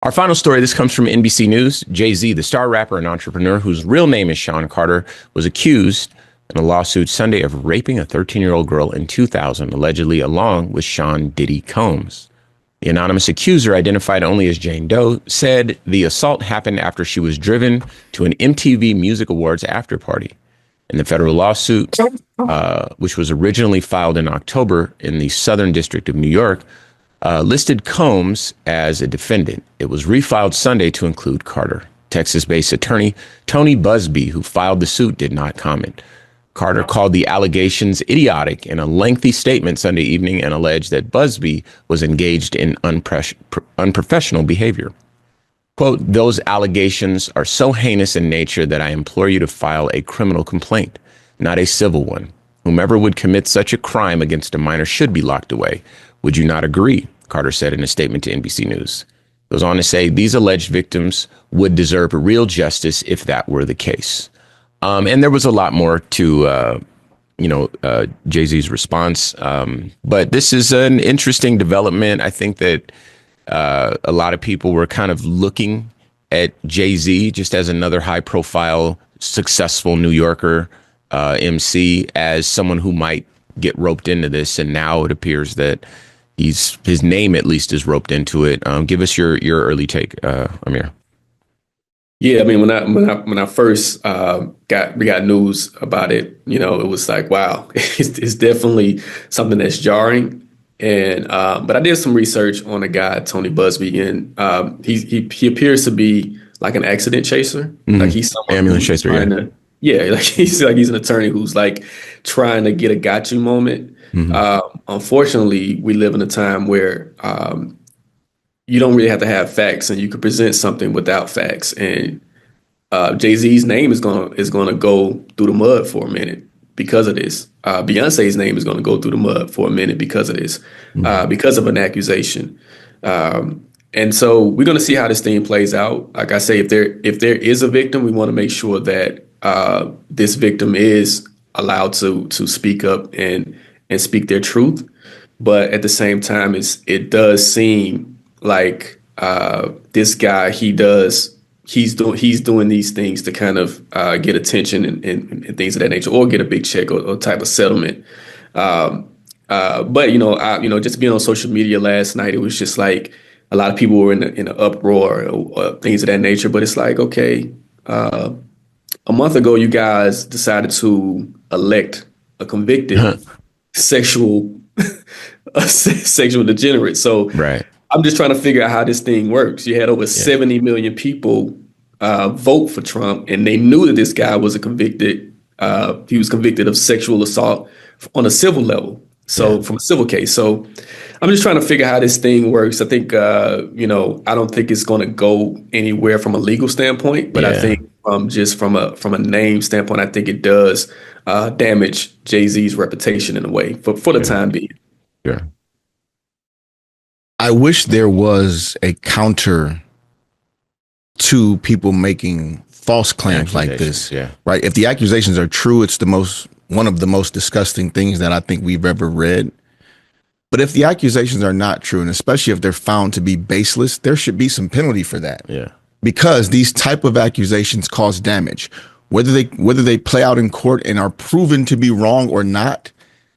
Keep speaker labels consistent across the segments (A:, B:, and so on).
A: Our final story, this comes from NBC News. Jay-Z, the star rapper and entrepreneur whose real name is Sean Carter, was accused in a lawsuit Sunday of raping a 13-year-old girl in 2000, allegedly along with Sean Diddy Combs. The anonymous accuser, identified only as Jane Doe, said the assault happened after she was driven to an MTV Music Awards after party. In the federal lawsuit, which was originally filed in October in the Southern District of New York, listed Combs as a defendant. It was refiled Sunday to include Carter. Texas-based attorney Tony Busby, who filed the suit, did not comment. Carter called the allegations idiotic in a lengthy statement Sunday evening and alleged that Busby was engaged in unprofessional behavior. Quote, "Those allegations are so heinous in nature that I implore you to file a criminal complaint, not a civil one. Whomever would commit such a crime against a minor should be locked away. Would you not agree?" Carter said in a statement to NBC News. Goes on to say these alleged victims would deserve real justice if that were the case. And there was a lot more to, Jay-Z's response. But this is an interesting development. I think that a lot of people were kind of looking at Jay-Z just as another high profile, successful New Yorker MC as someone who might get roped into this. And now it appears that his name at least is roped into it. Give us your early take, Amir.
B: Yeah, I mean, when I first got news about it, it was like, wow, it's definitely something that's jarring. And but I did some research on a guy, Tony Busby, and he appears to be like an accident chaser. Mm-hmm. Like he's someone
A: ambulance chaser.
B: Like he's an attorney who's like trying to get a got you moment. Mm-hmm. Unfortunately, we live in a time where you don't really have to have facts, and you can present something without facts. And Jay-Z's name is gonna go through the mud for a minute because of this. Beyonce's name is gonna go through the mud for a minute because of this, because of an accusation. And so we're gonna see how this thing plays out. Like I say, if there is a victim, we want to make sure that this victim is allowed to speak up and speak their truth. But at the same time, it does seem like this guy, he's doing these things to kind of get attention and things of that nature, or get a big check or type of settlement. But just being on social media last night, it was just like a lot of people were in an uproar or things of that nature. But it's like, okay, a month ago, you guys decided to elect a convicted sexual degenerate. So
A: right.
B: I'm just trying to figure out how this thing works. You had over 70 million people vote for Trump, and they knew that this guy was he was convicted of sexual assault on a civil level. So from a civil case. So I'm just trying to figure out how this thing works. I think, I don't think it's going to go anywhere from a legal standpoint, but I think from a name standpoint, I think it does damage Jay-Z's reputation in a way for the time being.
A: Yeah.
C: I wish there was a counter to people making false claims like this.
A: Yeah.
C: Right. If the accusations are true, it's one of the most disgusting things that I think we've ever read. But if the accusations are not true, and especially if they're found to be baseless, there should be some penalty for that.
A: Yeah.
C: Because these type of accusations cause damage. Whether they play out in court and are proven to be wrong or not,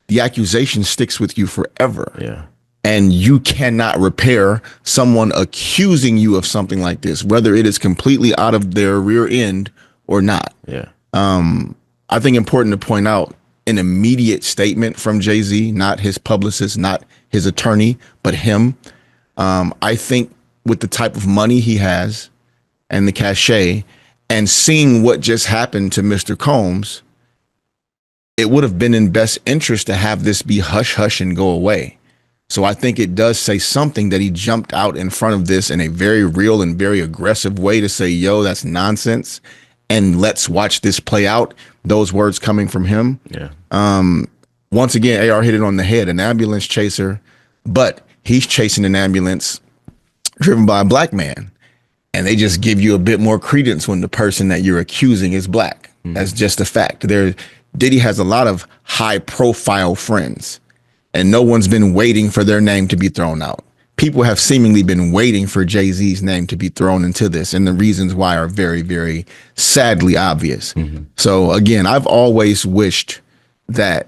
C: the accusation sticks with you forever.
A: Yeah.
C: And you cannot repair someone accusing you of something like this, whether it is completely out of their rear end or not.
A: Yeah.
C: I think important to point out an immediate statement from Jay-Z, not his publicist, not his attorney, but him. I think with the type of money he has and the cachet, and seeing what just happened to Mr. Combs, it would have been in best interest to have this be hush hush and go away. So I think it does say something that he jumped out in front of this in a very real and very aggressive way to say, yo, that's nonsense. And let's watch this play out. Those words coming from him.
A: Yeah.
C: Once again, AR hit it on the head, an ambulance chaser, but he's chasing an ambulance driven by a black man. And they just give you a bit more credence when the person that you're accusing is black. Mm-hmm. That's just a fact. Diddy has a lot of high profile friends, and no one's been waiting for their name to be thrown out. people have seemingly been waiting for Jay-Z's name to be thrown into this, and the reasons why are very, very sadly obvious. So again, I've always wished that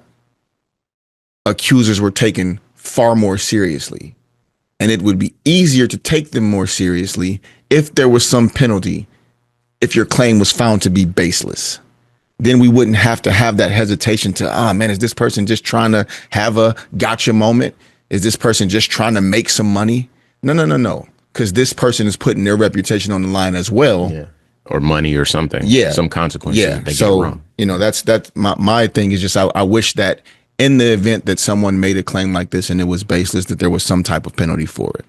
C: accusers were taken far more seriously, and it would be easier to take them more seriously if there was some penalty if your claim was found to be baseless. Then we wouldn't have to have that hesitation to, man, is this person just trying to have a gotcha moment? Is this person just trying to make some money? No. Because this person is putting their reputation on the line as well.
A: Yeah. Or money or something.
C: Yeah.
A: Some consequences.
C: Yeah.
A: They
C: So,
A: get wrong.
C: that's my thing is just, I wish that in the event that someone made a claim like this and it was baseless, that there was some type of penalty for it.